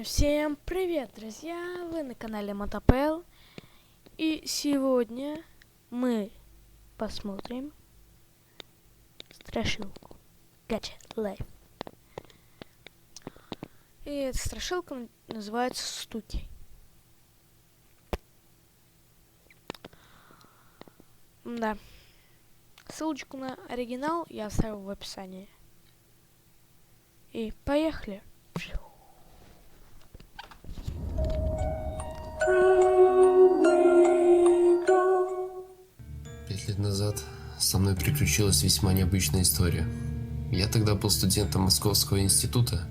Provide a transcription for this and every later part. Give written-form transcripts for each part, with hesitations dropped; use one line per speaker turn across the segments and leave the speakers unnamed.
Всем привет, друзья! Вы на канале Мотопел. И сегодня мы посмотрим страшилку Gacha Life. И эта страшилка называется «Стуки». Да. Ссылочку на оригинал я оставил в описании. И поехали!
5 лет назад со мной приключилась весьма необычная история. Я тогда был студентом Московского института,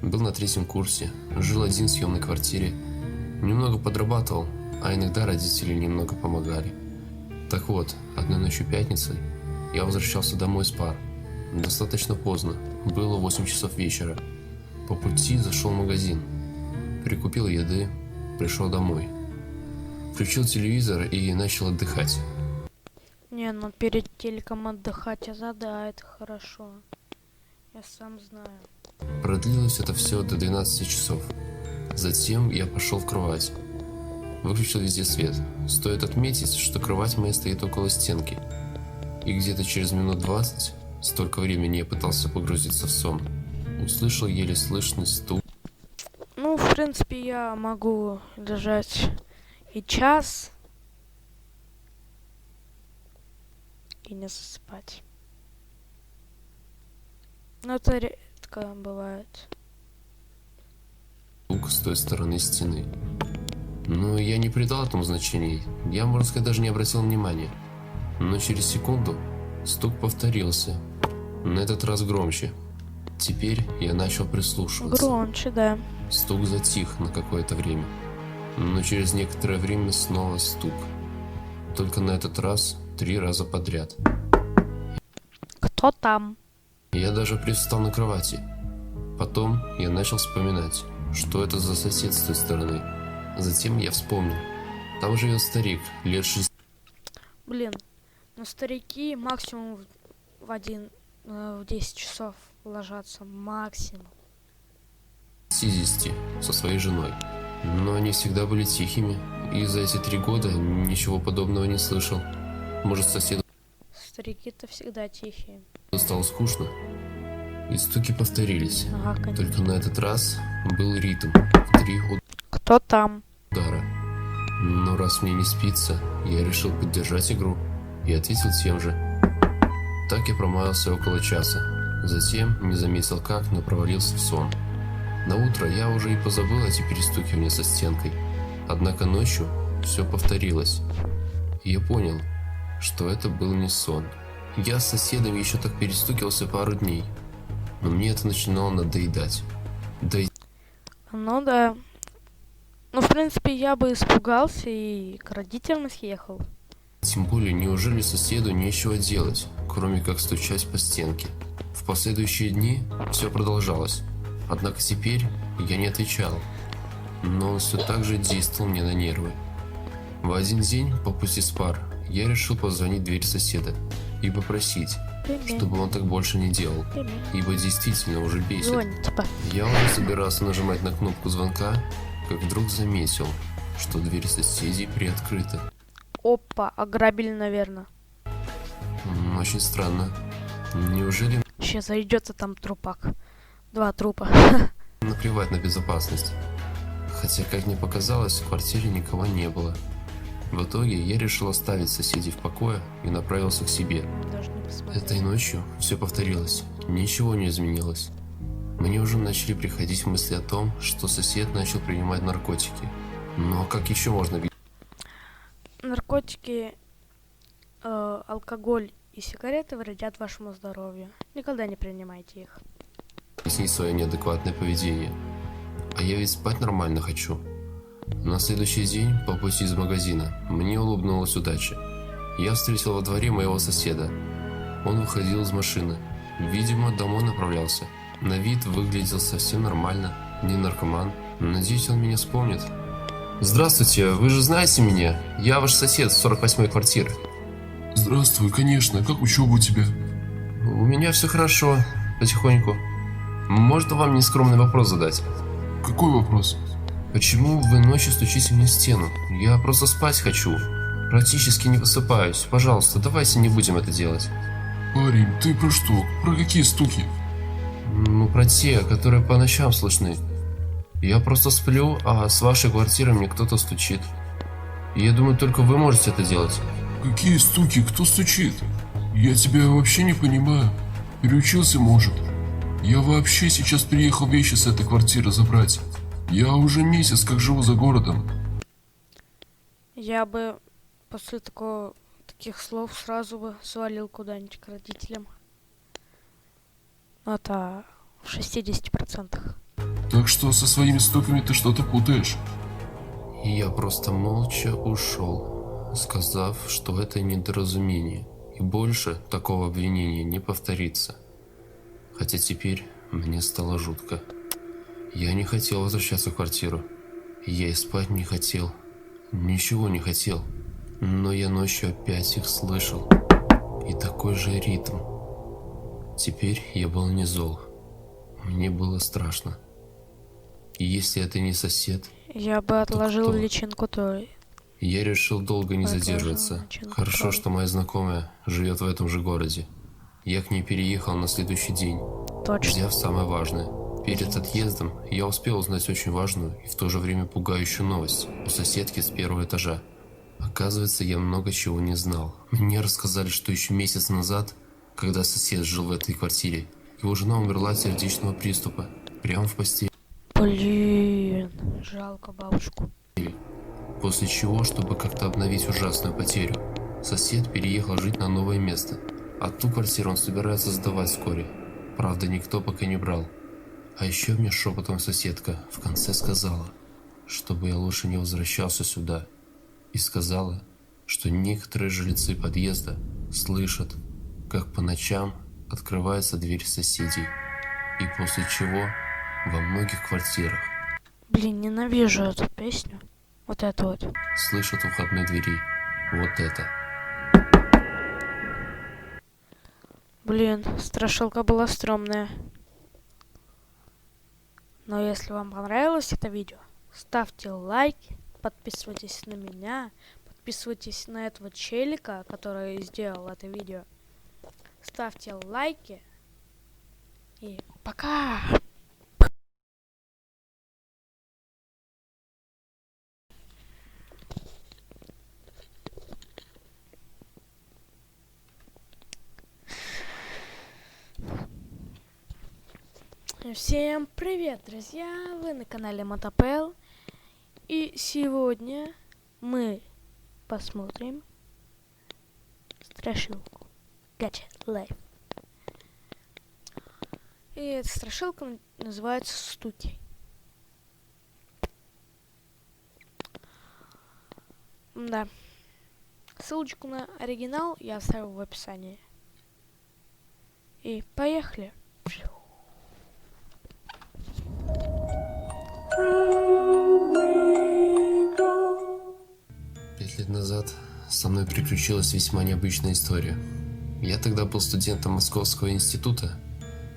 был на 3-м курсе, жил один в съемной квартире, немного подрабатывал, а иногда родители немного помогали. Так вот, одной ночью пятницы я возвращался домой с пар. Достаточно поздно, было 8 часов вечера. По пути зашел в магазин, прикупил еды, пришел домой. Включил телевизор и начал отдыхать.
Не, ну перед телеком отдыхать, да, это хорошо. Я сам знаю.
Продлилось это все до 12 часов. Затем я пошел в кровать. Выключил везде свет. Стоит отметить, что кровать моя стоит около стенки. И где-то через минут 20, столько времени я пытался погрузиться в сон, услышал еле слышный стук.
Ну, в принципе, я могу лежать и час, и не засыпать. Но это редко бывает.
Стук с той стороны стены. Но я не придал этому значения. Я, можно сказать, даже не обратил внимания. Но через секунду стук повторился. На этот раз громче. Теперь я начал прислушиваться.
Громче, да.
Стук затих на какое-то время. Но через некоторое время снова стук. Только на этот раз 3 раза подряд.
Кто там?
Я даже привстал на кровати. Потом я начал вспоминать, что это за сосед с той стороны. Затем я вспомнил. Там живет старик, лет 60.
Блин, ну старики максимум в 10 часов ложатся, максимум.
Со своей женой. Но они всегда были тихими, и за эти 3 года ничего подобного не слышал. Может, соседу
Старики-то всегда тихие.
стало скучно, и стуки повторились.
Ага, конечно.
Только на этот раз был ритм в 3
Кто там?
удара. Но раз мне не спится, я решил поддержать игру и ответил тем же. Так я промаялся около часа. Затем не заметил как, но провалился в сон. На утро я уже и позабыл эти перестукивания со стенкой. Однако ночью все повторилось. И я понял, что это был не сон. Я с соседом еще так перестукивался пару дней. Но мне это начинало надоедать.
Ну да. Ну, в принципе, я бы испугался и к родителям съехал.
Тем более, неужели соседу нечего делать, кроме как стучать по стенке? В последующие дни все продолжалось. Однако теперь я не отвечал. Но он все так же действовал мне на нервы. В один день, по пути с пар, я решил позвонить в дверь соседа и попросить, чтобы он так больше не делал, ибо действительно уже бесит.
Звонит, типа.
Я уже собирался нажимать на кнопку звонка, как вдруг заметил, что дверь соседей приоткрыта.
Опа, ограбили, наверное.
Очень странно. Неужели
Сейчас зайдется там трупак. 2 трупа.
наплевать на безопасность? Хотя, как мне показалось, в квартире никого не было. В итоге я решил оставить соседей в покое и направился к себе.
Даже не посмотрел.
Этой ночью все повторилось, ничего не изменилось. Мне уже начали приходить мысли о том, что сосед начал принимать наркотики. Но как еще можно
Наркотики, алкоголь и сигареты вредят вашему здоровью. Никогда не принимайте их.
объяснить свое неадекватное поведение? А я ведь спать нормально хочу. На следующий день, по пути из магазина, мне улыбнулась удача. Я встретил во дворе моего соседа. Он выходил из машины. Видимо, домой направлялся. На вид выглядел совсем нормально, не наркоман. Надеюсь, он меня вспомнит. Здравствуйте, вы же знаете меня? Я ваш сосед с 48-й квартиры.
Здравствуй, конечно. Как учеба у тебя?
У меня все хорошо, потихоньку. Можно вам нескромный вопрос задать?
Какой вопрос?
Почему вы ночью стучите мне в стену? Я просто спать хочу. Практически не высыпаюсь. Пожалуйста, давайте не будем это делать.
Парень, ты про что? Про какие стуки?
Ну, про те, которые по ночам слышны. Я просто сплю, а с вашей квартиры мне кто-то стучит. И я думаю, только вы можете это делать.
Какие стуки? Кто стучит? Я тебя вообще не понимаю. Переучился, может? Я вообще сейчас приехал вещи с этой квартиры забрать. Я уже месяц как живу за городом.
Я бы после таких слов сразу бы свалил куда-нибудь к родителям. Ну, это в 60%.
Так что со своими стуками ты что-то путаешь.
И я просто молча ушел, сказав, что это недоразумение. И больше такого обвинения не повторится. Хотя теперь мне стало жутко. Я не хотел возвращаться в квартиру. Я и спать не хотел. Ничего не хотел. Но я ночью опять их слышал. И такой же ритм. Теперь я был не зол. Мне было страшно. И если это не сосед,
Я бы отложил
кто?
личинку той.
я решил долго не
Отложил
задерживаться.
личинку
Хорошо,
той.
что моя знакомая живет в этом же городе. Я к ней переехал на следующий день,
Точно.
взяв самое важное. Перед отъездом я успел узнать очень важную и в то же время пугающую новость у соседки с первого этажа. Оказывается, я много чего не знал. Мне рассказали, что еще месяц назад, когда сосед жил в этой квартире, его жена умерла от сердечного приступа прямо в постели.
Блин, жалко бабушку.
После чего, чтобы как-то обновить ужасную потерю, сосед переехал жить на новое место. А ту квартиру он собирается сдавать вскоре. Правда, никто пока не брал. А еще мне шепотом соседка в конце сказала, чтобы я лучше не возвращался сюда. И сказала, что некоторые жильцы подъезда слышат, как по ночам открывается дверь соседей. И после чего во многих квартирах
Блин, ненавижу эту песню. Вот это вот.
слышат у входной двери вот это.
Блин, страшилка была стрёмная. Но если вам понравилось это видео, ставьте лайки, подписывайтесь на меня, подписывайтесь на этого челика, который сделал это видео. Ставьте лайки. И пока! Всем привет, друзья! Вы на канале Мотопел. И сегодня мы посмотрим страшилку Gacha Life. И эта страшилка называется «Стуки». Да. Ссылочку на оригинал я оставил в описании. И поехали!
5 лет назад со мной приключилась весьма необычная история. Я тогда был студентом Московского института,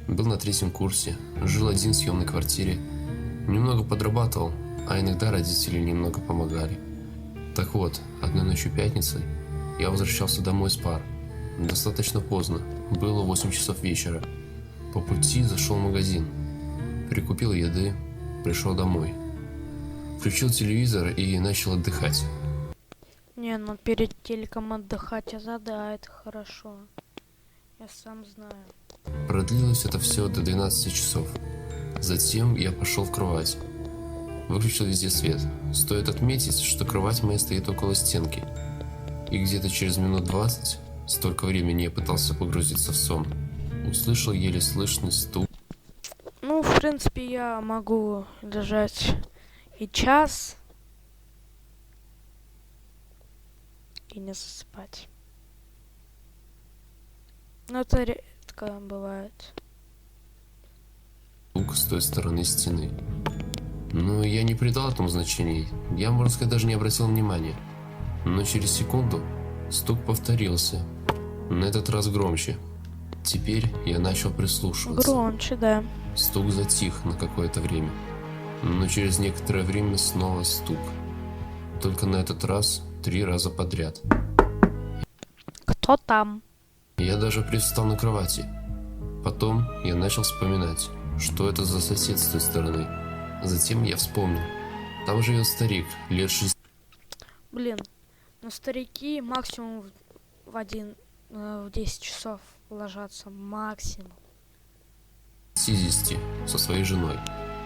был на 3-м курсе, жил один в съемной квартире, немного подрабатывал, а иногда родители немного помогали. Так вот, одной ночью пятницы я возвращался домой с пар. Достаточно поздно, было 8 часов вечера. По пути зашел в магазин, прикупил еды, пришел домой. Включил телевизор и начал отдыхать.
Не, ну перед телеком отдыхать, да, это хорошо. Я сам знаю.
Продлилось это все до 12 часов. Затем я пошел в кровать. Выключил везде свет. Стоит отметить, что кровать моя стоит около стенки. И где-то через минут 20, столько времени я пытался погрузиться в сон, услышал еле слышный стук.
Ну, в принципе, я могу лежать и час и не засыпать. Но это редко бывает.
С той стороны стены. Но я не придал этому значения. Я, можно сказать, даже не обратил внимания. Но через секунду стук повторился. На этот раз громче. Теперь я начал прислушиваться.
Громче, да.
Стук затих на какое-то время. но через некоторое время снова стук. Только на этот раз 3 раза подряд.
Кто там?
Я даже привстал на кровати. Потом я начал вспоминать, что это за сосед с той стороны. Затем я вспомнил. Там живет старик, лет 60.
Блин, ну старики максимум в 10 часов ложатся, максимум.
Со своей женой.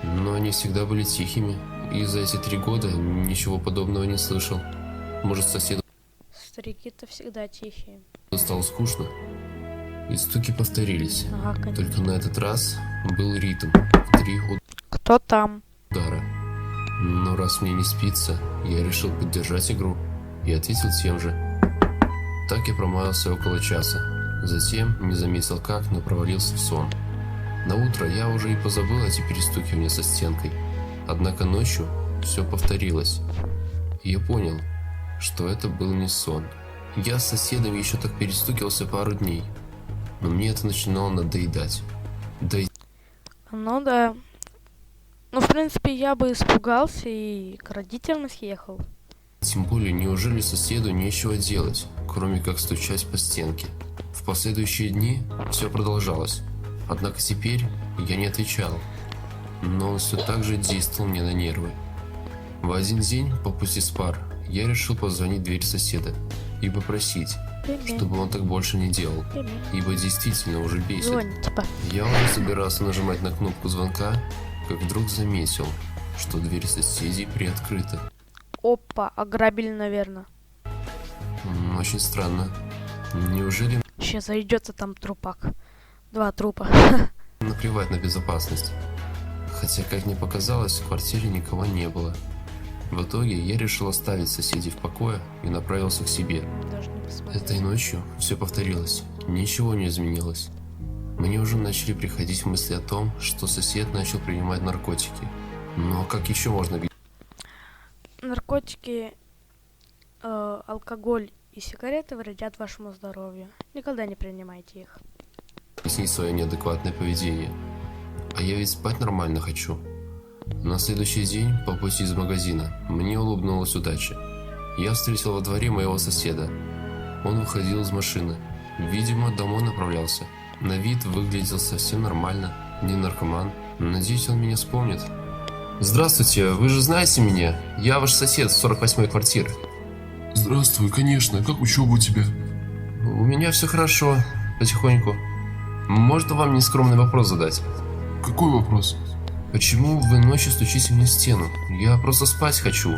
Но они всегда были тихими, и за эти 3 года ничего подобного не слышал. Может, соседу
Старики-то всегда тихие.
стало скучно? И стуки повторились.
Ага, конечно.
Только на этот раз был ритм в 3
Кто там?
удара. Но раз мне не спится, я решил поддержать игру и ответил тем же. Так я промаялся около часа. Затем не заметил как, но провалился в сон. На утро я уже и позабыл эти перестукивания со стенкой. Однако ночью все повторилось. И я понял, что это был не сон. Я с соседом еще так перестукивался пару дней. Но мне это начинало надоедать. Да и
Ну да. Ну, в принципе, я бы испугался и к родителям съехал.
тем более, неужели соседу нечего делать, кроме как стучать по стенке? В последующие дни все продолжалось. Однако теперь я не отвечал. Но он все так же действовал мне на нервы. В один день, по пути с пар, я решил позвонить в дверь соседа и попросить, чтобы он так больше не делал, ибо действительно уже бесит.
Звонит, типа.
Я уже собирался нажимать на кнопку звонка, как вдруг заметил, что дверь соседей приоткрыта.
Опа, ограбили, наверное.
Очень странно. Неужели
Сейчас зайдется там трупак. 2 трупа.
наплевать на безопасность? Хотя, как мне показалось, в квартире никого не было. В итоге я решил оставить соседей в покое и направился к себе.
Даже не посмотрел.
Этой ночью все повторилось, ничего не изменилось. Мне уже начали приходить мысли о том, что сосед начал принимать наркотики. Но как еще можно
Наркотики, алкоголь и сигареты вредят вашему здоровью. Никогда не принимайте их.
объяснить свое неадекватное поведение? А я ведь спать нормально хочу. На следующий день, по пути из магазина, мне улыбнулась удача. Я встретил во дворе моего соседа. Он выходил из машины. Видимо, домой направлялся. На вид выглядел совсем нормально, не наркоман. Надеюсь, он меня вспомнит. Здравствуйте, вы же знаете меня? Я ваш сосед с 48-й квартиры.
Здравствуй, конечно, как учеба у тебя?
У меня все хорошо, потихоньку. Можно вам нескромный вопрос задать?
Какой вопрос?
Почему вы ночью стучите мне в стену? Я просто спать хочу.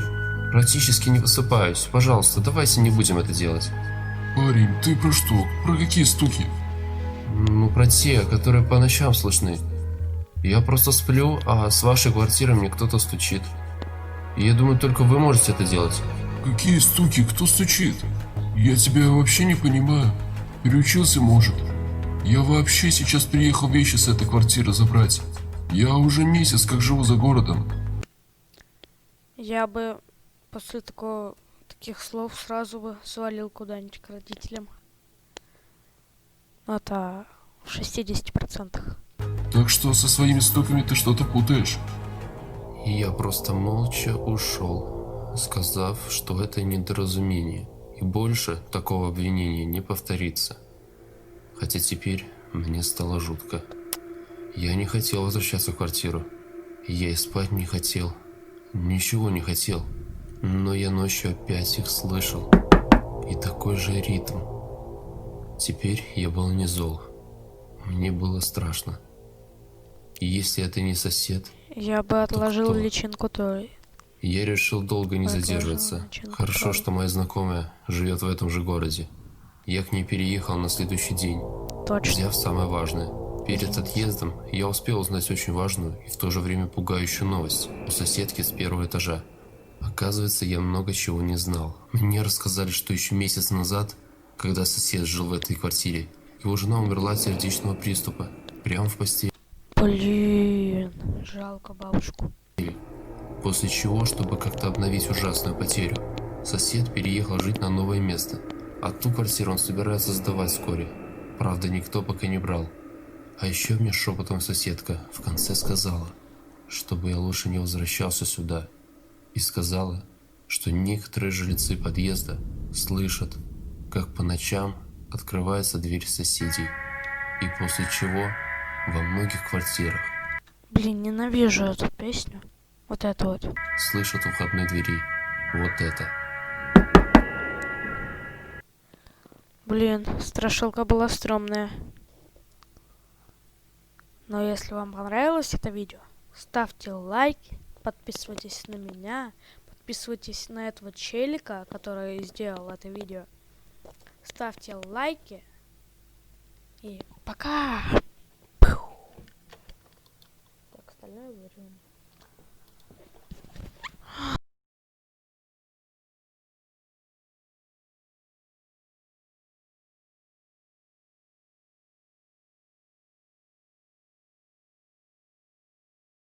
Практически не высыпаюсь. Пожалуйста, давайте не будем это делать.
Парень, ты про что? Про какие стуки?
Ну, про те, которые по ночам слышны. Я просто сплю, а с вашей квартиры мне кто-то стучит. И я думаю, только вы можете это делать.
Какие стуки? Кто стучит? Я тебя вообще не понимаю. Переучился, может? Я вообще сейчас приехал вещи с этой квартиры забрать. Я уже месяц как живу за городом.
Я бы после таких слов сразу бы свалил куда-нибудь к родителям. Ну, это в 60%.
Так что со своими стуками ты что-то путаешь.
И я просто молча ушел, сказав, что это недоразумение. И больше такого обвинения не повторится. Хотя теперь мне стало жутко. Я не хотел возвращаться в квартиру. Я и спать не хотел. Ничего не хотел. Но я ночью опять их слышал. И такой же ритм. Теперь я был не зол. Мне было страшно. И если это не сосед,
Я бы отложил
кто?
личинку той.
я решил долго не
Отложил
задерживаться.
личинку,
Хорошо,
правда.
что моя знакомая живет в этом же городе. Я к ней переехал на следующий день,
Точно.
взяв самое важное. Перед отъездом я успел узнать очень важную и в то же время пугающую новость у соседки с 1-го этажа. Оказывается, я много чего не знал. Мне рассказали, что еще месяц назад, когда сосед жил в этой квартире, его жена умерла от сердечного приступа прямо в постели.
Блин, жалко бабушку.
После чего, чтобы как-то обновить ужасную потерю, сосед переехал жить на новое место. А ту квартиру он собирается сдавать вскоре. Правда, никто пока не брал. А еще мне шепотом соседка в конце сказала, чтобы я лучше не возвращался сюда, и сказала, что некоторые жильцы подъезда слышат, как по ночам открывается дверь соседей, и после чего во многих квартирах
Блин, ненавижу эту песню. Вот это вот.
слышат у входной двери вот это.
Блин, страшилка была стрёмная. Но если вам понравилось это видео, ставьте лайки, подписывайтесь на меня, подписывайтесь на этого челика, который сделал это видео. Ставьте лайки и пока! Так, остальное вырежем.